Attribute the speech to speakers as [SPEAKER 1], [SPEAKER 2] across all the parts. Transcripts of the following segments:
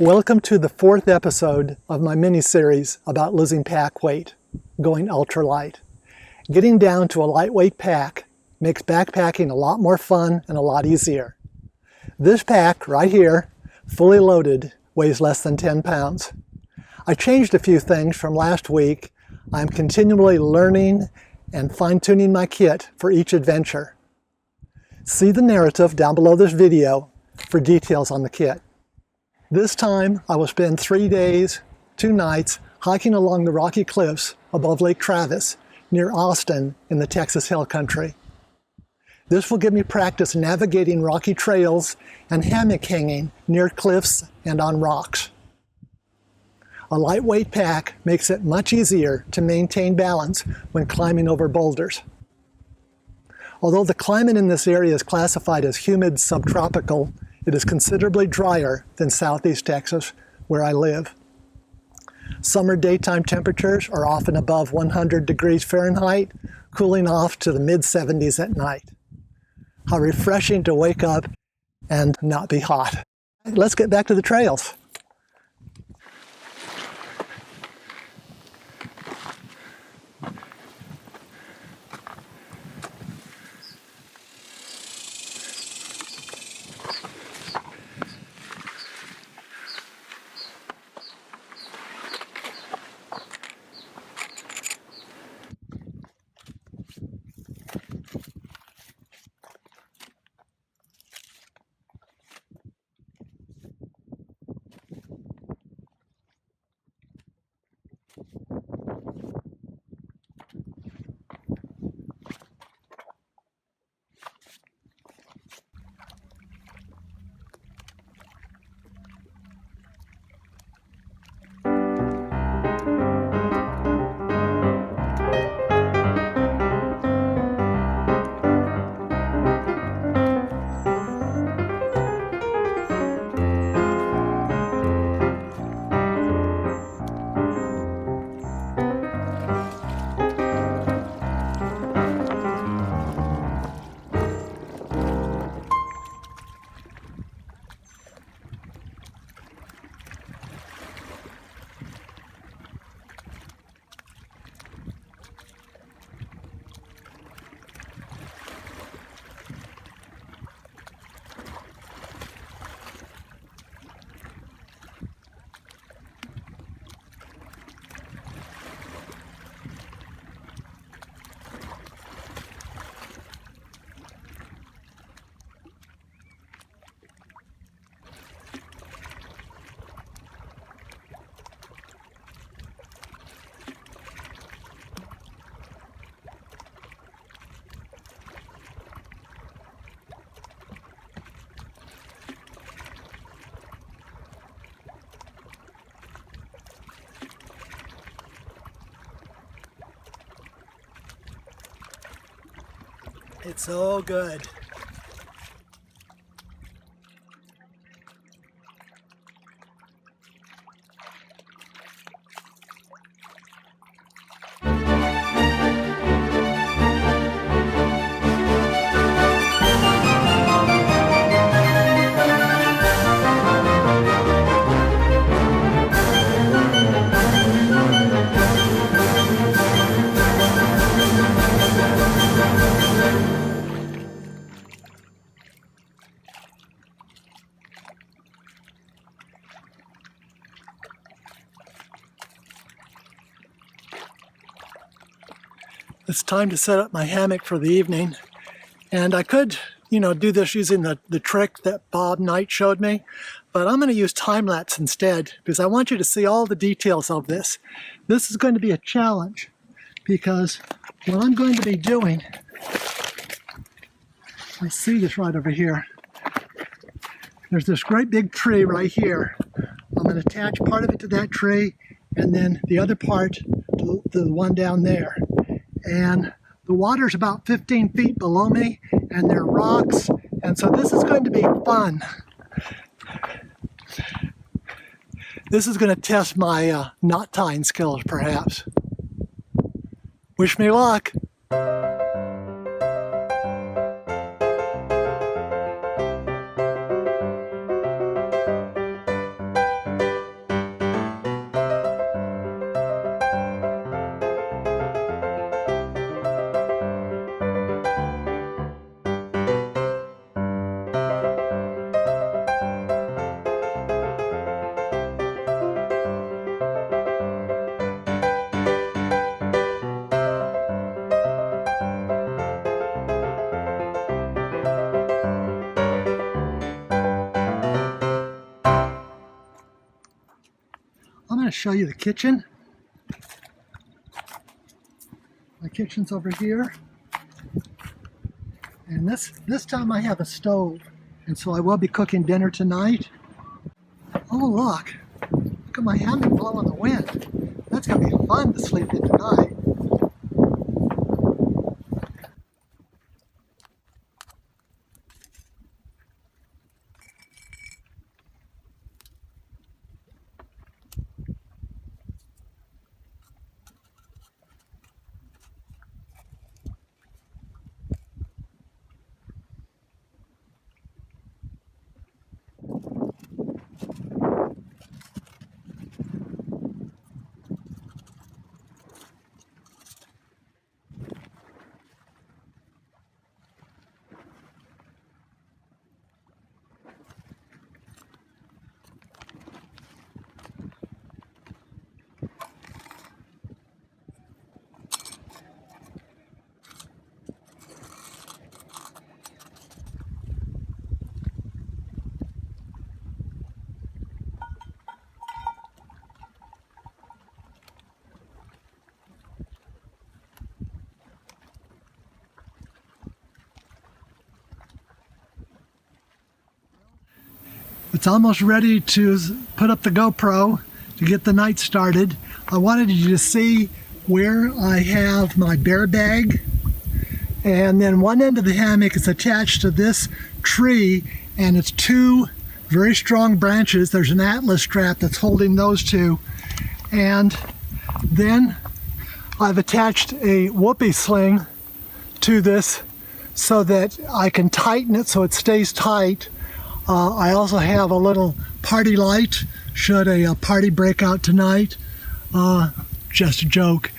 [SPEAKER 1] Welcome to the 4th episode of my mini-series about losing pack weight, going ultralight. Getting down to a lightweight pack makes backpacking a lot more fun and a lot easier. This pack right here, fully loaded, weighs less than 10 pounds. I changed a few things from last week. I'm continually learning and fine-tuning my kit for each adventure. See the narrative down below this video for details on the kit. This time, I will spend 3 days, 2 nights hiking along the rocky cliffs above Lake Travis near Austin in the Texas Hill Country. This will give me practice navigating rocky trails and hammock hanging near cliffs and on rocks. A lightweight pack makes it much easier to maintain balance when climbing over boulders. Although the climate in this area is classified as humid subtropical, it is considerably drier than southeast Texas, where I live. Summer daytime temperatures are often above 100 degrees Fahrenheit, cooling off to the mid-70s at night. How refreshing to wake up and not be hot. Let's get back to the trails. It's so good. It's time to set up my hammock for the evening. And I could, do this using the trick that Bob Knight showed me, but I'm going to use time-lapse instead because I want you to see all the details of this. This is going to be a challenge because what I'm going to be doing I see this right over here. There's this great big tree right here. I'm going to attach part of it to that tree and then the other part to the one down there. And the water's about 15 feet below me and there are rocks, and so this is going to be fun. This is going to test my knot tying skills, perhaps. Wish me luck. I'm going to show you the kitchen. My kitchen's over here. And this time I have a stove. And so I will be cooking dinner tonight. Oh look at my hammock blowing the wind. That's going to be fun to sleep in tonight. It's almost ready to put up the GoPro to get the night started. I wanted you to see where I have my bear bag, and then one end of the hammock is attached to this tree, and it's two very strong branches. There's an atlas strap that's holding those two, and then I've attached a whoopee sling to this so that I can tighten it so it stays tight. I also have a little party light should a party break out tonight. Just a joke.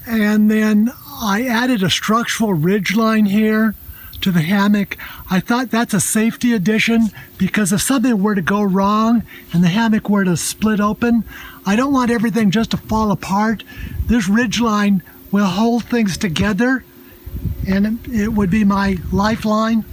[SPEAKER 1] And then I added a structural ridge line here to the hammock. I thought that's a safety addition because if something were to go wrong and the hammock were to split open, I don't want everything just to fall apart. This ridge line will hold things together and it would be my lifeline.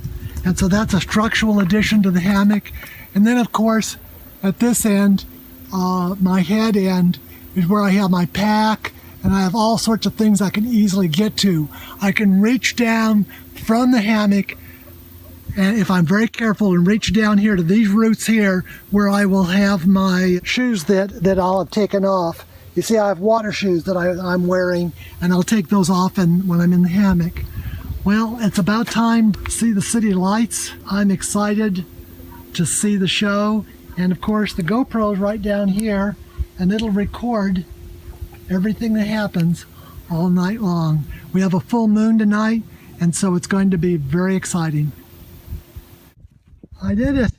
[SPEAKER 1] And so that's a structural addition to the hammock. And then of course, at this end, my head end is where I have my pack, and I have all sorts of things I can easily get to. I can reach down from the hammock, and if I'm very careful, and reach down here to these roots here, where I will have my shoes that I'll have taken off. You see, I have water shoes that I'm wearing, and I'll take those off when I'm in the hammock. Well, it's about time to see the city lights. I'm excited to see the show. And of course, the GoPro is right down here, and it'll record everything that happens all night long. We have a full moon tonight, and so it's going to be very exciting. I did it.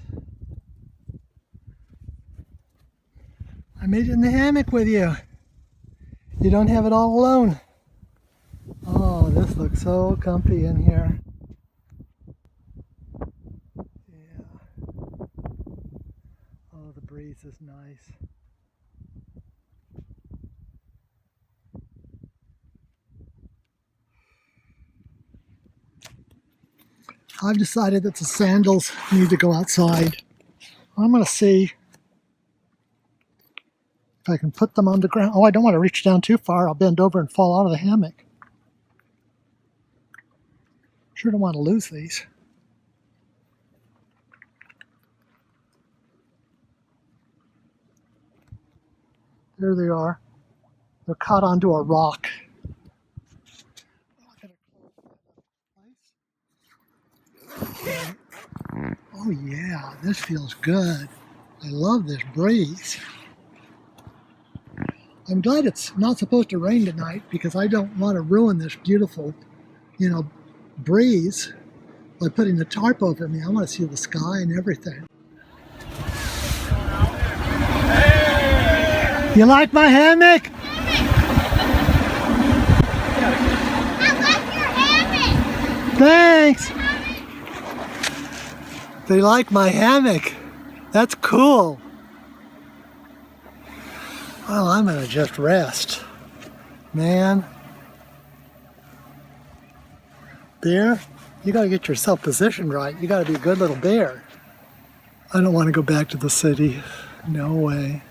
[SPEAKER 1] I made it in the hammock with you. You don't have it all alone. Oh, this looks so comfy in here. Yeah. Oh, the breeze is nice. I've decided that the sandals need to go outside. I'm going to see if I can put them on the ground. Oh, I don't want to reach down too far. I'll bend over and fall out of the hammock. Sure don't want to lose these. There they are. They're caught onto a rock. Oh yeah, this feels good. I love this breeze. I'm glad it's not supposed to rain tonight because I don't want to ruin this beautiful, breeze by putting the tarp over me. I want to see the sky and everything. You like my hammock?
[SPEAKER 2] I like your hammock.
[SPEAKER 1] Thanks. They like my hammock. That's cool. Well, I'm gonna just rest. Man. Bear, you gotta get yourself positioned right. You gotta be a good little bear. I don't want to go back to the city. No way.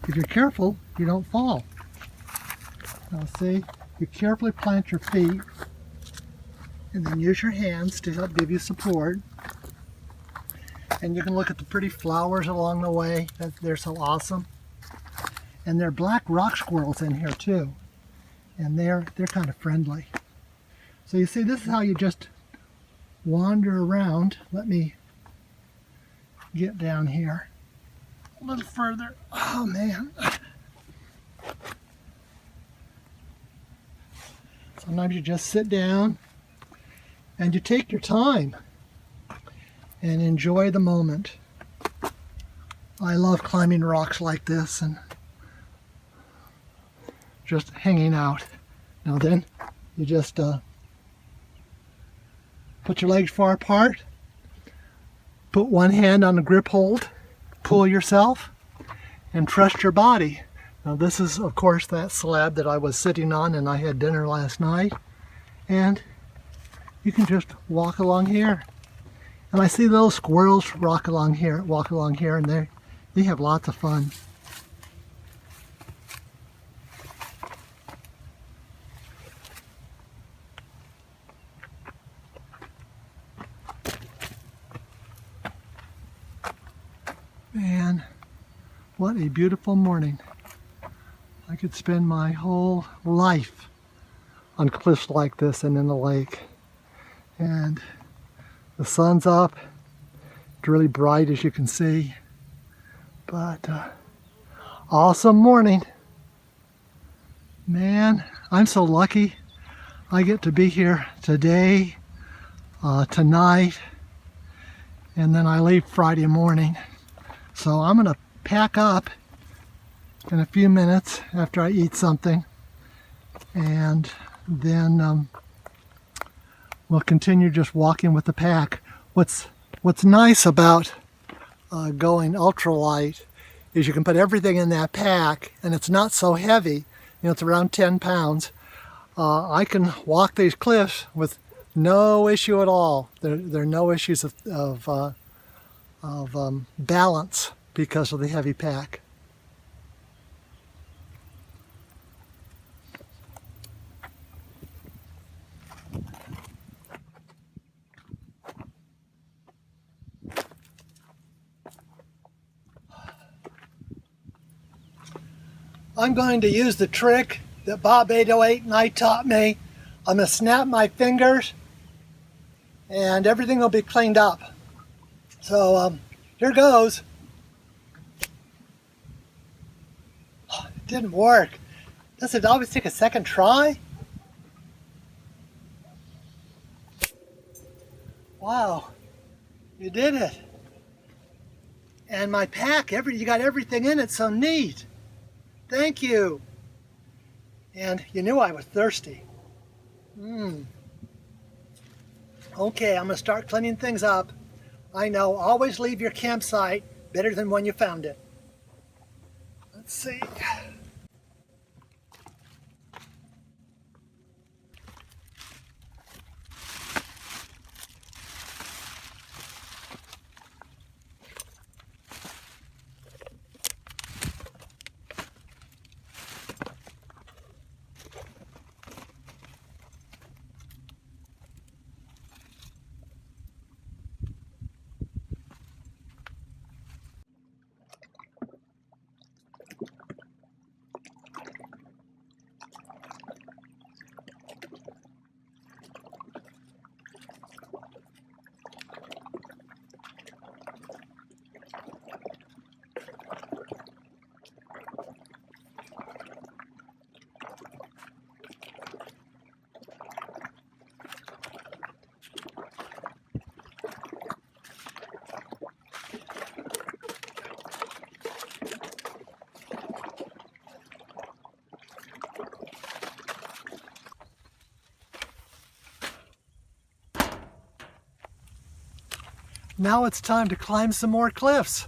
[SPEAKER 1] If you're careful, you don't fall. Now see, you carefully plant your feet and then use your hands to help give you support. And you can look at the pretty flowers along the way. They're so awesome. And there are black rock squirrels in here too. And they're kind of friendly. So you see, this is how you just wander around. Let me get down here a little further. Oh man. Sometimes you just sit down and you take your time and enjoy the moment. I love climbing rocks like this and just hanging out. Now then, you just put your legs far apart, put one hand on the grip hold, pull yourself, and trust your body. Now this is, of course, that slab that I was sitting on and I had dinner last night. And you can just walk along here. And I see little squirrels walk along here, and they have lots of fun. Man, what a beautiful morning. I could spend my whole life on cliffs like this and in the lake. And the sun's up. It's really bright, as you can see. But awesome morning. Man, I'm so lucky. I get to be here today, tonight, and then I leave Friday morning. So I'm gonna pack up in a few minutes after I eat something, and then we'll continue just walking with the pack. What's nice about going ultralight is you can put everything in that pack, and it's not so heavy. You know, it's around 10 pounds. I can walk these cliffs with no issue at all. There are no issues of balance because of the heavy pack. I'm going to use the trick that Bob 808 and I taught me. I'm going to snap my fingers and everything will be cleaned up. So here goes. It didn't work. Does it always take a second try? Wow, you did it. And my pack, you got everything in it, so neat. Thank you. And you knew I was thirsty. Okay, I'm gonna start cleaning things up. I know, always leave your campsite better than when you found it. Let's see. Now it's time to climb some more cliffs.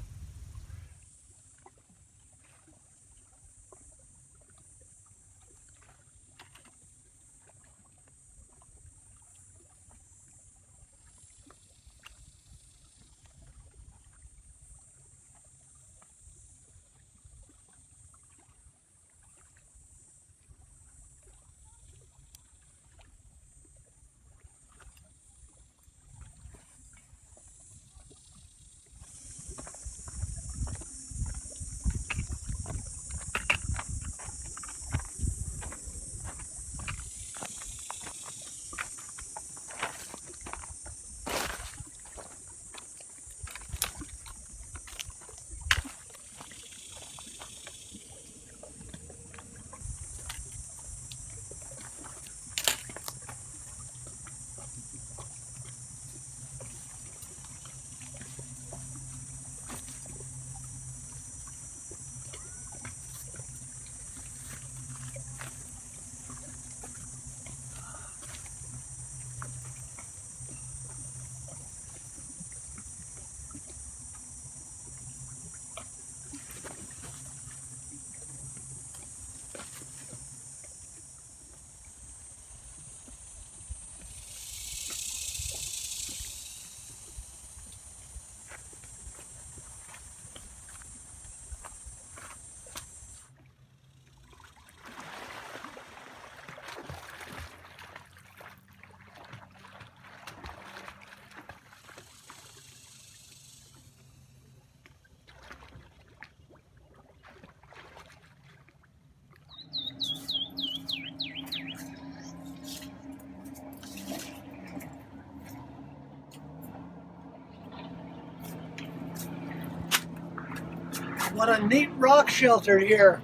[SPEAKER 1] What a neat rock shelter here.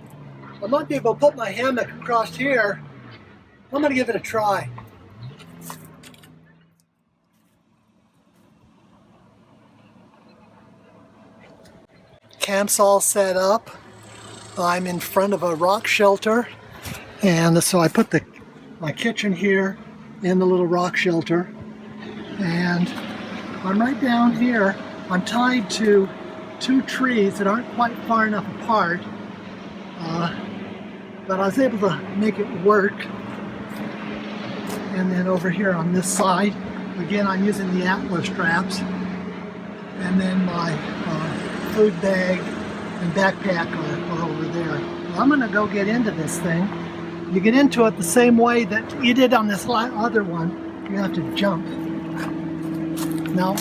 [SPEAKER 1] I might be able to put my hammock across here. I'm gonna give it a try. Camp's all set up. I'm in front of a rock shelter, and so I put my kitchen here in the little rock shelter, and I'm right down here. I'm tied to two trees that aren't quite far enough apart, but I was able to make it work. And then over here on this side, again, I'm using the Atka straps, and then my food bag and backpack are over there. Well, I'm gonna go get into this thing. You get into it the same way that you did on this other one. You have to jump. Now,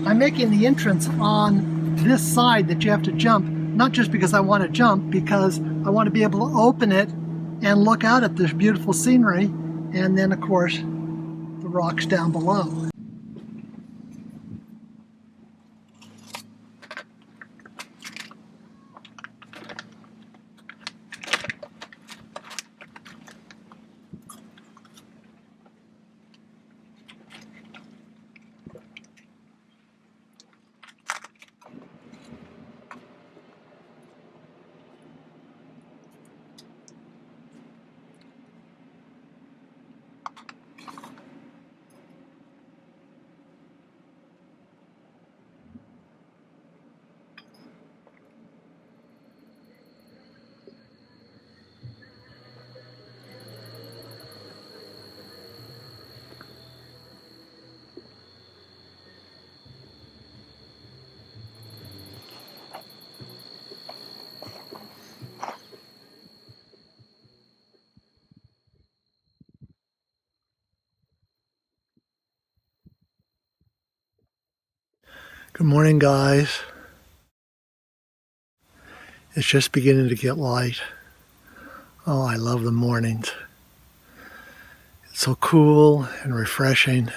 [SPEAKER 1] I'm making the entrance on this side that you have to jump, not just because I want to jump, because I want to be able to open it and look out at this beautiful scenery, and then of course the rocks down below. Good morning, guys. It's just beginning to get light. Oh, I love the mornings. It's so cool and refreshing.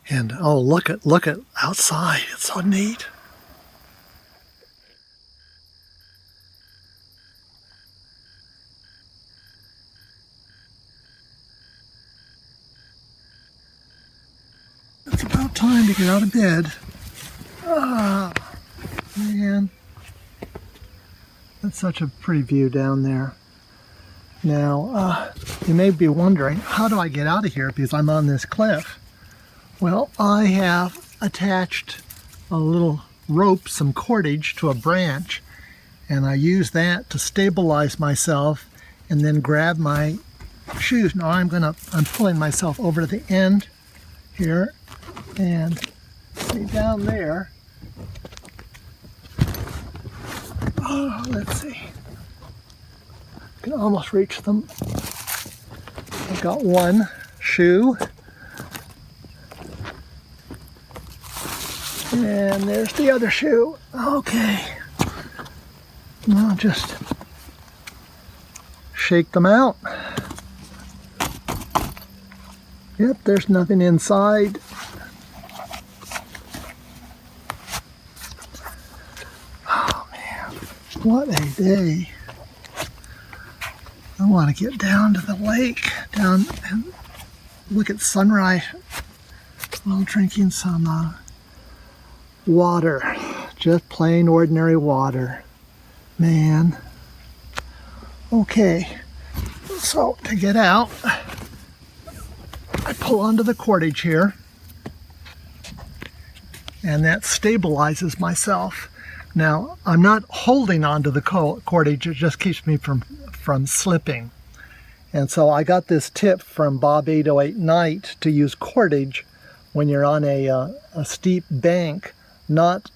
[SPEAKER 1] And oh, look at outside. It's so neat. It's about time to get out of bed. Ah, man. That's such a pretty view down there. Now, you may be wondering, how do I get out of here because I'm on this cliff? Well, I have attached a little rope, some cordage, to a branch, and I use that to stabilize myself and then grab my shoes. Now I'm pulling myself over to the end here, and see down there. Oh, let's see. I can almost reach them. I've got one shoe. And there's the other shoe. Okay. Now just shake them out. Yep, there's nothing inside. Oh man, what a day. I want to get down to the lake, down and look at sunrise while drinking some water, just plain ordinary water. Man. Okay, so to get out, I pull onto the cordage here, and that stabilizes myself. Now, I'm not holding onto the cordage, it just keeps me from slipping. And so I got this tip from Bob 808 Knight to use cordage when you're on a steep bank, not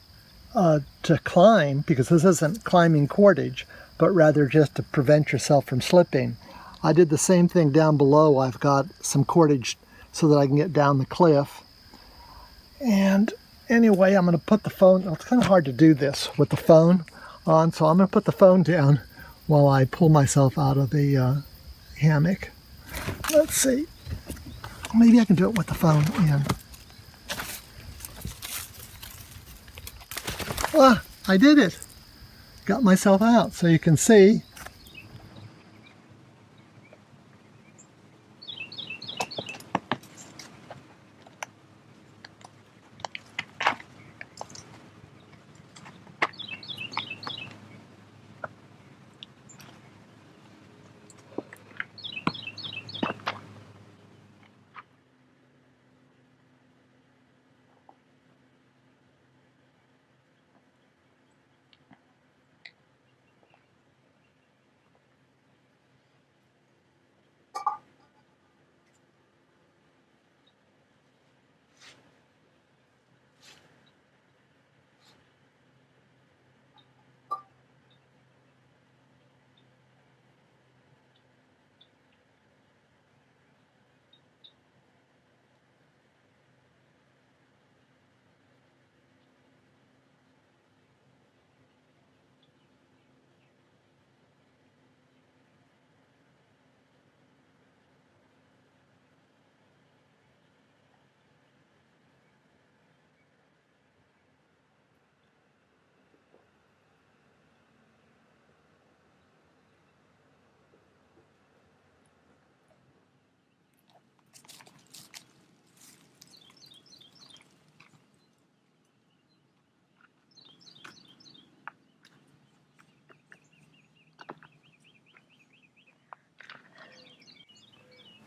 [SPEAKER 1] to climb, because this isn't climbing cordage, but rather just to prevent yourself from slipping. I did the same thing down below. I've got some cordage so that I can get down the cliff. And anyway, I'm going to put the phone, it's kind of hard to do this with the phone on, so I'm going to put the phone down while I pull myself out of the hammock. Let's see. Maybe I can do it with the phone in. Ah, I did it. Got myself out, so you can see.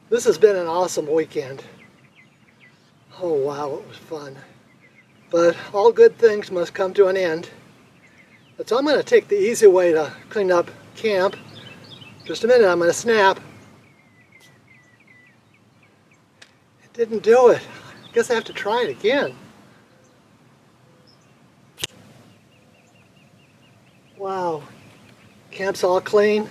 [SPEAKER 1] This has been an awesome weekend. Oh wow, it was fun. But all good things must come to an end. So I'm going to take the easy way to clean up camp. Just a minute, I'm going to snap. It didn't do it. I guess I have to try it again. Wow, camp's all clean.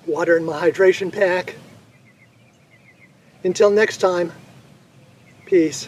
[SPEAKER 1] Water in my hydration pack. Until next time, peace.